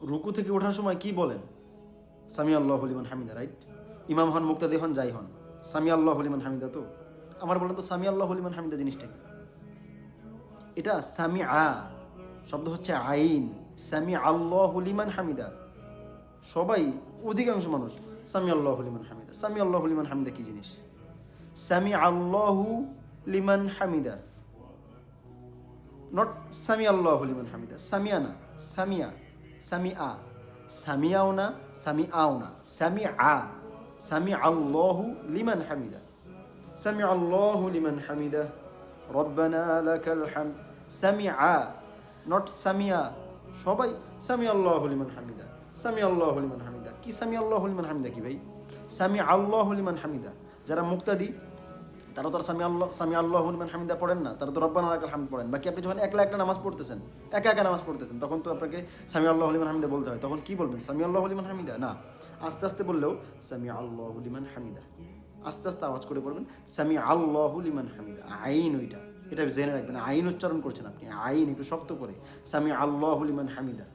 রুকু থেকে ওঠার সময় কি বলেন? সামি আল্লাহু লিমান হামিদা, রাইট? ইমাম হন, মুক্তাদি হন, যাই হন, সামি আল্লাহু লিমান হামিদা তো। আমার বলেন তো সামি আল্লাহু লিমান হামিদা জিনিসটা কি? এটা সামি আ শব্দ হচ্ছে আইন, সামি আল্লাহু লিমান হামিদা। সবাই, অধিকাংশ মানুষ সামি আল্লাহু লিমান হামিদা। সামি আল্লাহু লিমান হামিদা কি জিনিস? সামি আল্লাহু লিমান হামিদা, নট সামি আল্লাহু লিমান হামিদা। সামিয়া না, সামিয়া, সামি আ, সামিয়াও না, সামি আও না, সামি আ, সামি আল্লাহু লিমান হামিদা। সামি আল্লাহু লিমান হামিদা রব্বানা লাকাল হামদ। সামি আ, নট সামিয়া। সবাই সামি আল্লাহু লিমান হামিদা, সামি আল্লাহু লিমান হামিদা। কি সামি আল্লাহু লিমান হামিদা কি ভাই? সামি আল্লাহু লিমান হামিদা যারা মুক্তাদি তারা তো আর সামি আল্লাহু লিমান হামিদা পড়েন না, তারা তো রব্বানা লাকাল হামদ পড়েন। বাকি আপনি যখন একলা একটা নামাজ পড়তেছেন, একা একা নামাজ পড়তেছেন, তখন তো আপনাকে সামি আল্লাহু লিমান হামিদা বলতে হয়। তখন কি বলবেন? সামি আল্লাহু লিমান হামিদা না, আস্তে আস্তে বললেও সামি আল্লাহু লিমান হামিদা, আস্তে আস্তে আওয়াজ করে পড়বেন সামি আল্লাহু লিমান হামিদা। আইন ওইটা, এটা জেনে রাখবেন, আইন উচ্চারণ করছেন আপনি, আইন একটু শক্ত করে, সামি আল্লাহু লিমান হামিদা।